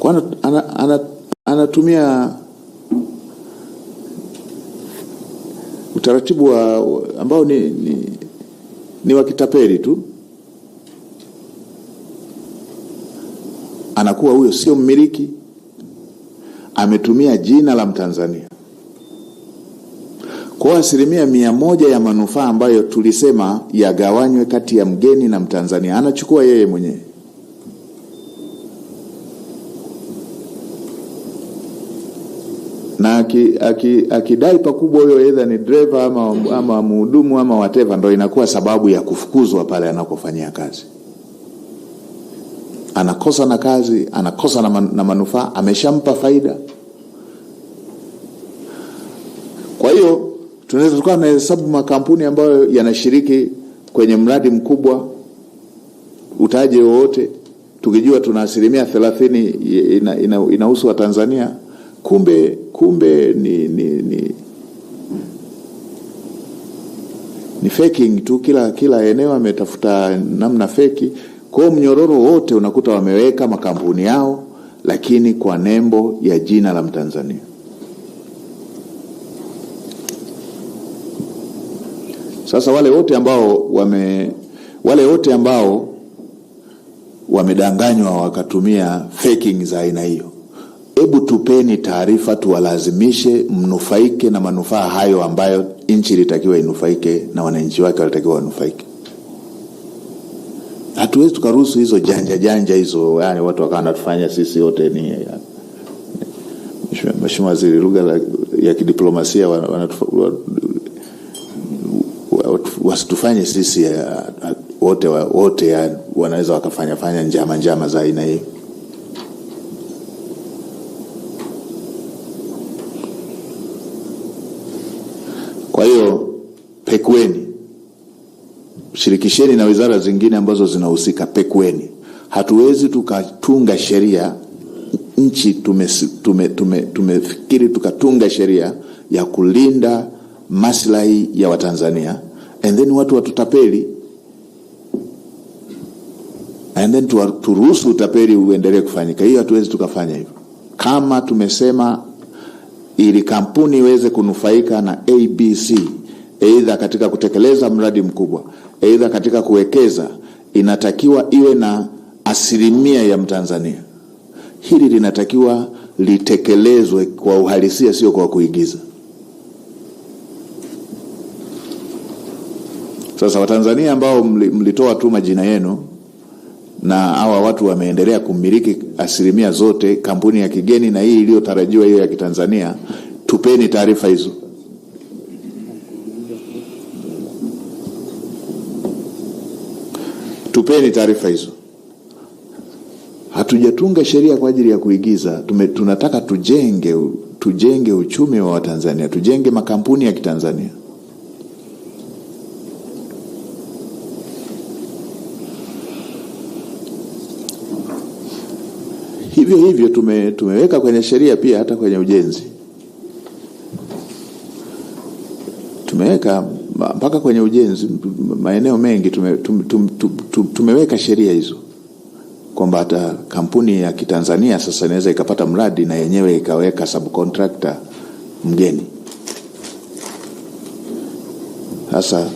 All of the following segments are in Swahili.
Kwa anatumia utaratibu ambao ni wa kitapeli tu. Anakuwa huyo sio mmiliki, ametumia jina la Mtanzania. Kwa 100% ya manufaa ambayo tulisema yagawanywe kati ya mgeni na Mtanzania anachukua yeye mwenyewe. Na akidai pakubwa huyo, either ni driver ama mhudumu ama whatever, ndio inakuwa sababu ya kufukuzwa pale anakofanyia kazi. Anakosa na kazi, anakosa na manufaa, ameshampa faida. Kwa hiyo tunaweza tukawa na hesabu makampuni ambayo yanashiriki kwenye mradi mkubwa utaje wote, tukijua tuna 30% inahusu wa Tanzania, kumbe ni faking tu. Kila eneo ametafuta namna feki. Kwa mnyororo wote unakuta wameweka makampuni yao, lakini kwa nembo ya jina la Mtanzania. Sasa wale wote ambao wamedanganywa wakatumia faking za aina hiyo, hebu tupeni taarifa, tuwalazimishe mnufaike na manufaa hayo ambayo nchi ilitakiwa inufaike na wananchi wake walitakiwa wanufaike. Hatuwezi tukaruhusu hizo janja hizo, yani watu wakawa wanatufanya sisi wote ni Mheshimiwa Waziri, lugha ya kidiplomasia wasitufanye sisi wote wanaweza wakafanya njama za aina hiyo. Kwa hiyo pekueni, shirikisheni na wizara zingine ambazo zinahusika, pekueni. Hatuwezi tukatunga sheria, nchi tumefikiri tukatunga sheria ya kulinda maslahi ya Watanzania, and then watu watutapeli, and then turuhusu utapeli uendelee kufanyika. Hiyo hatuwezi tukafanya hivyo. Kama tumesema ili kampuni iweze kunufaika na ABC, aidha katika kutekeleza mradi mkubwa, aidha katika kuwekeza, inatakiwa iwe na 1% ya Mtanzania. Hili linatakiwa litekelezwe kwa uhalisia, sio kwa kuigiza. Sasa Watanzania ambao mlitoa tu majina yenu, na hawa watu wameendelea kumiliki 1% zote, kampuni ya kigeni na hii iliyotarajiwa hiyo ya Kitanzania, tupeni taarifa hizo. Tupeni taarifa hizo. Hatujatunga sheria kwa ajili ya kuigiza. Tunataka tujenge uchumi wa Watanzania, tujenge makampuni ya Kitanzania. Hivyo tumeweka kwenye sheria pia, hata kwenye ujenzi tumeweka, mpaka kwenye ujenzi maeneo mengi tumeweka sheria hizo, kwamba hata kampuni ya Kitanzania sasa inaweza ikapata mradi na yenyewe ikaweka subcontractor mgeni. Sasa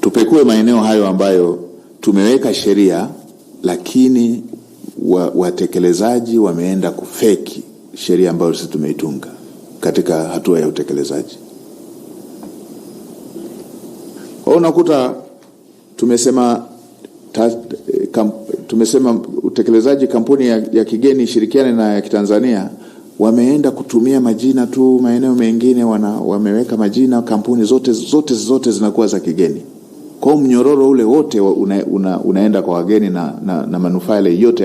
tupekue maeneo hayo ambayo tumeweka sheria, lakini watekelezaji wameenda kufeki sheria ambayo sisi tumeitunga katika hatua ya utekelezaji. Kwa unakuta tumesema utekelezaji kampuni ya kigeni shirikiane na ya Kitanzania, wameenda kutumia majina tu, maeneo mengine wameweka majina, kampuni zote zinakuwa za kigeni. Kwa mnyororo ule wote unaenda kwa wageni na manufaa yale yote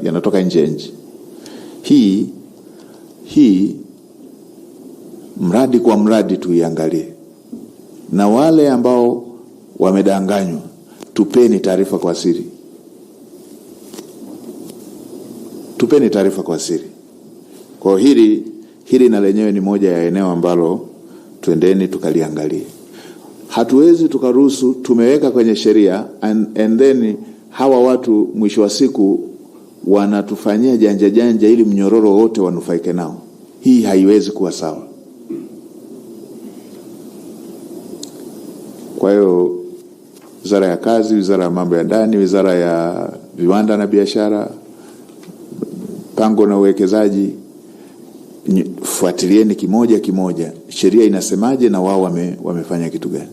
yanatoka nje ya nchi. Hii mradi kwa mradi tuiangalie. Na wale ambao wamedanganywa, tupeni taarifa kwa siri. Tupeni taarifa kwa siri. Kwa hili na lenyewe ni moja ya eneo ambalo twendeni tukaliangalie. Hatuwezi tukaruhusu, tumeweka kwenye sheria and then hawa watu mwisho wa siku wanatufanyia janja janja ili mnyororo wote wanufaike nao. Hii haiwezi kuwa sawa. Kwa hiyo Wizara ya Kazi, Wizara ya Mambo ya Ndani, Wizara ya Viwanda na Biashara, Pango na Uwekezaji, fuatilieni kimoja kimoja sheria inasemaje na wao wamefanya kitu gani.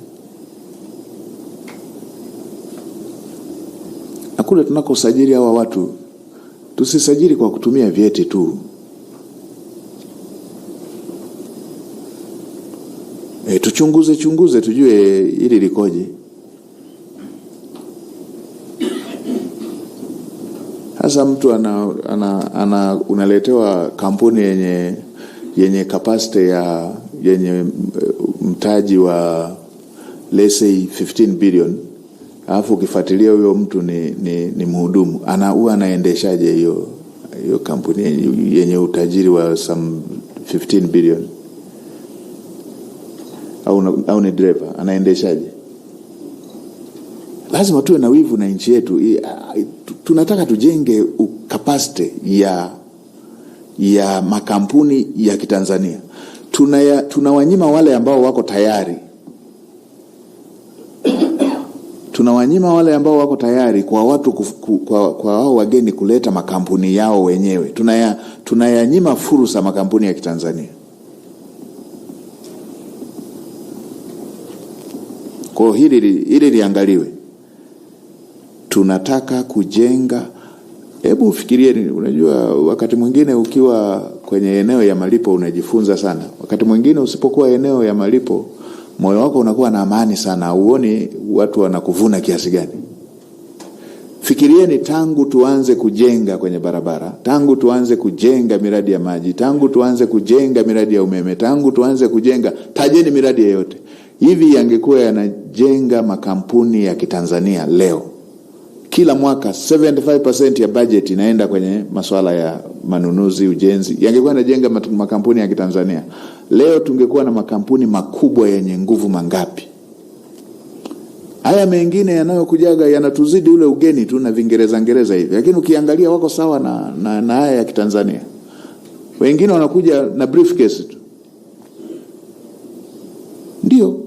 Na kule tunakosajili hawa watu, tusisajili kwa kutumia vyeti tu. Tuchunguze tujue hili likoje. Hasa mtu unaletewa kampuni yenye capacity yenye mtaji wa let's say 15 billion. Alafu ukifuatilia huyo mtu ni mhudumu. Huwa anaendeshaje hiyo kampuni yenye utajiri wa some 15 billion? Au ni driver anaendeshaje? Lazima tuwe na wivu na nchi yetu. Tunataka tujenge capacity ya makampuni ya Kitanzania. Tunawanyima wale ambao wako tayari. Tunawanyima wale ambao wako tayari kwa watu kwa hao wageni kuleta makampuni yao wenyewe. Tunayanyima fursa makampuni ya Kitanzania. Kwa hili liangaliwe. Tunataka kujenga. Hebu fikirie, unajua wakati mwingine ukiwa kwenye eneo ya malipo unajifunza sana. Wakati mwingine usipokuwa eneo ya malipo, moyo wako unakuwa na amani sana, uone watu wanakuvuna kiasi gani. Fikirieni tangu tuanze kujenga kwenye barabara, tangu tuanze kujenga miradi ya maji, tangu tuanze kujenga miradi ya umeme, tangu tuanze kujenga, tajeni miradi yote. Hivi yangekuwa yanajenga makampuni ya Kitanzania leo, kila mwaka 75% ya budget inaenda kwenye masuala ya manunuzi, ujenzi. Yangekuwa yanajenga makampuni ya Kitanzania leo, tungekuwa na makampuni makubwa yenye nguvu mangapi? Haya mengine yanayokujaga yanatuzidi ule ugeni tu na Vingereza hivi. Lakini ukiangalia wako sawa na haya ya Kitanzania. Wengine wanakuja na briefcase tu. Ndio.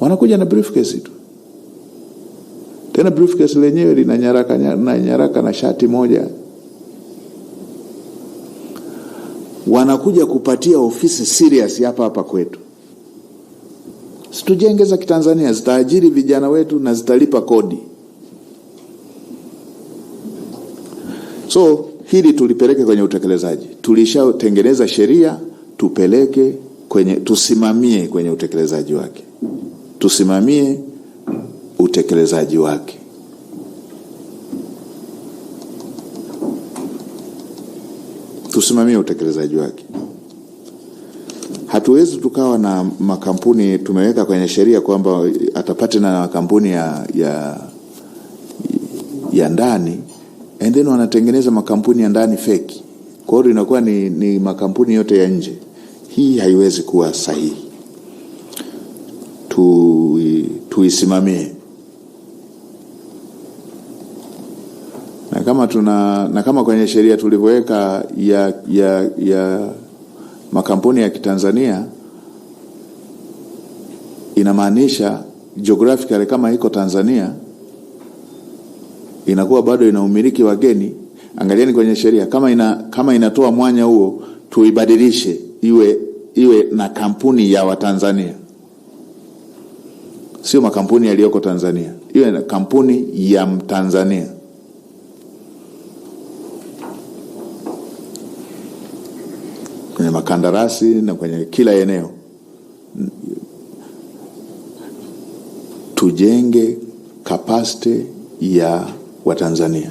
Wanakuja na briefcase tu. Tena briefcase lenyewe lina nyaraka na shati moja. Wanakuja kupatia ofisi serious hapa kwetu. Situjenge za Kitanzania, zitaajiri vijana wetu na zitalipa kodi. So hili tulipeleke kwenye utekelezaji. Tulishatengeneza sheria, tupeleke tusimamie kwenye utekelezaji wake. Tusimamie utekelezaji wake. Tusimamie utekelezaji wake. Hatuwezi tukawa na makampuni tumeweka kwenye sheria kwamba atapate na makampuni ya ndani, and then wanatengeneza makampuni ya ndani fake. Kwa hiyo inakuwa ni makampuni yote ya nje. Hii haiwezi kuwa sahihi. Tuisimamie. Na kama kwenye sheria tulivyoweka ya makampuni ya Kitanzania, inamaanisha geographically kama iko Tanzania inakuwa bado ina umiliki wageni. Angalieni kwenye sheria kama inatoa mwanya huo, tuibadilishe iwe na kampuni ya Watanzania. Sio makampuni yaliyoko Tanzania. Iwe na kampuni ya Mtanzania. Kwenye makandarasi na kwenye kila eneo. Tujenge capacity ya Watanzania.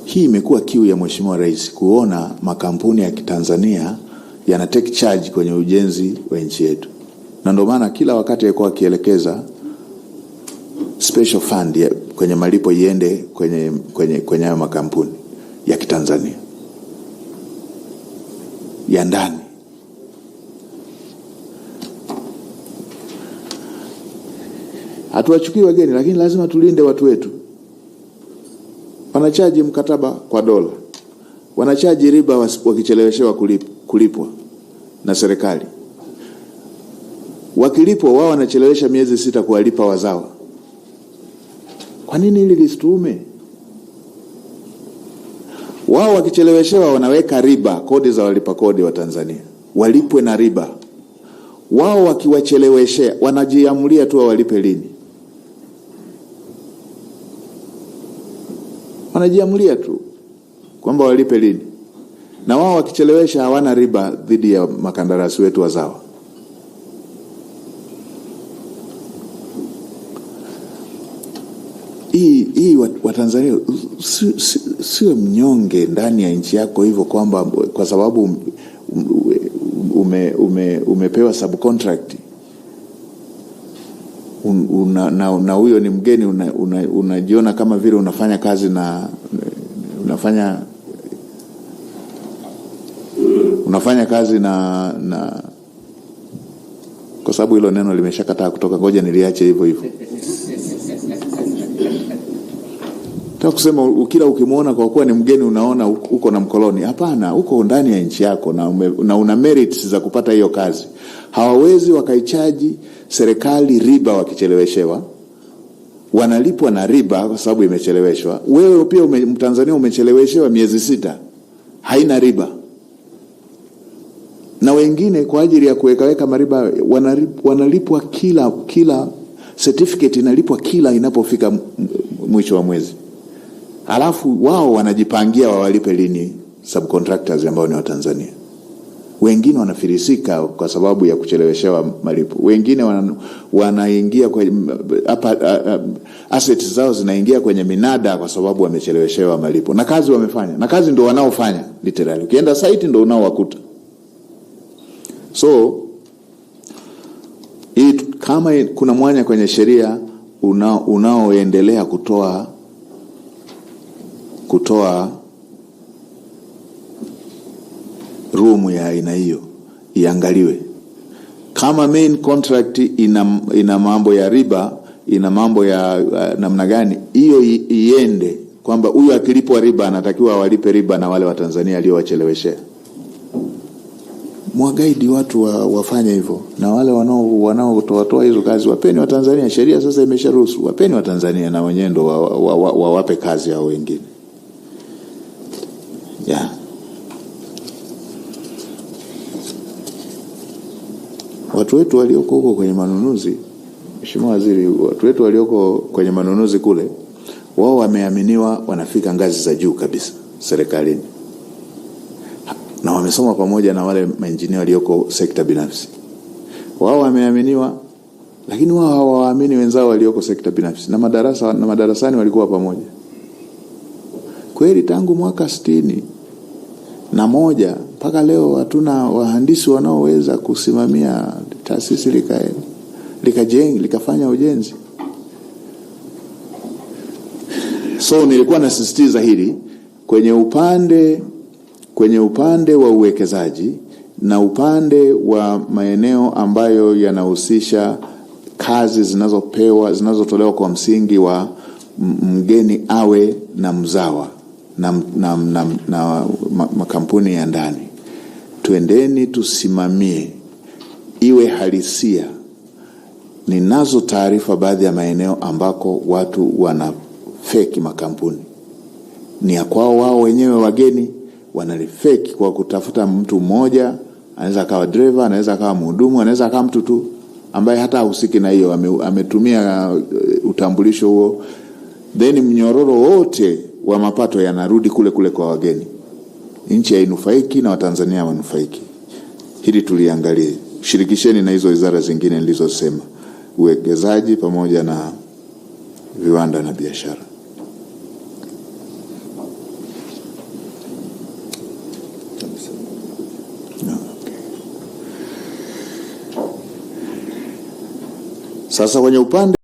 Hii imekuwa kiu ya Mheshimiwa Rais, kuona makampuni ya Kitanzania yana take charge kwenye ujenzi wa nchi yetu. Na ndio maana kila wakati alikuwa akielekeza special fund kwenye malipo iende kwenye hayo makampuni ya Kitanzania ya ndani. Hatuwachukui wageni, lakini lazima tulinde watu wetu. Wanachaji mkataba kwa dola, wanachaji riba wakicheleweshewa kulipwa na serikali. Wakilipwa wao wanachelewesha miezi 6 kuwalipa wazawa. Kwa nini hili lisitume? Wao wakicheleweshewa wanaweka riba, kodi za walipa kodi wa Tanzania walipwe na riba. Wao wakiwacheleweshea wanajiamulia tu walipe lini. Wanajiamulia tu kwamba walipe lini. Na wao wakichelewesha hawana riba dhidi ya makandarasi wetu wazawa. Hii Watanzania sio mnyonge ndani ya nchi yako hivyo kwamba kwa sababu umepewa subcontract na huyo ni mgeni, unajiona kama vile unafanya kazi na unafanya kazi na kwa sababu hilo neno limeshakataa kutoka, ngoja niliache hivyo hivyo. Kusema ukila ukimwona kwa kuwa ni mgeni unaona uko na mkoloni. Hapana, uko ndani ya nchi yako na una merits za kupata hiyo kazi. Hawawezi wakaichaji serikali riba wakicheleweshewa. Wanalipwa na riba kwa sababu imecheleweshwa. Wewe pia Mtanzania umecheleweshewa miezi 6. Haina riba. Na wengine kwa ajili ya kuweka mariba wanalipwa kila certificate inalipwa kila inapofika mwisho wa mwezi. Alafu wao wanajipangia wawalipe lini subcontractors ambao ni wa Tanzania. Wengine wanafilisika kwa sababu ya kucheleweshewa malipo. Wengine wanaingia kwa assets zao zinaingia kwenye minada kwa sababu wamecheleweshewa malipo. Na kazi wamefanya. Na kazi ndio wanaofanya literally. Ukienda site ndio unaowakuta. So kama kuna mwanya kwenye sheria unaoendelea kutoa room ya aina hiyo, iangaliwe. Kama main contract ina mambo ya riba, ina mambo ya namna gani, hiyo iende kwamba huyu akilipwa riba anatakiwa walipe riba na wale wa Tanzania aliyowacheleweshea. Mwagaidi watu wafanye hivyo, na wale wanaotoa hizo kazi wapeni wa Tanzania. Sheria sasa imesharuhusu, wapeni wa Tanzania na wenyewe ndo wawape kazi hao wengine. Yeah. Watu wetu walioko huko kwenye manunuzi, Mheshimiwa Waziri, watu wetu walioko kwenye manunuzi kule, wao wameaminiwa wanafika ngazi za juu kabisa serikalini. Na wamesoma pamoja na wale maengineer walioko sekta binafsi. Wao wameaminiwa, lakini wao hawaamini wenzao walioko sekta binafsi. Na madarasani walikuwa pamoja. Kweli tangu mwaka 61 mpaka leo hatuna wahandisi wanaoweza kusimamia taasisi likafanya ujenzi. So nilikuwa nasisitiza hili kwenye upande wa uwekezaji na upande wa maeneo ambayo yanahusisha kazi zinazotolewa kwa msingi wa mgeni awe na mzawa na makampuni ya ndani. Tuendeni tusimamie iwe halisia. Ninazo taarifa baadhi ya maeneo ambako watu wana fake makampuni. Ni ya kwao wao wenyewe wageni, wanalifeki kwa kutafuta mtu mmoja, anaweza akawa driver, anaweza akawa mhudumu, anaweza akawa mtu tu ambaye hata hahusiki na hiyo, ametumia utambulisho huo. Then mnyororo wote wa mapato yanarudi kule kwa wageni. Nchi hainufaiki na Watanzania wanufaiki. Hili tuliangalie. Shirikisheni na hizo wizara zingine nilizosema, uwekezaji pamoja na viwanda na biashara. Sasa kwenye upande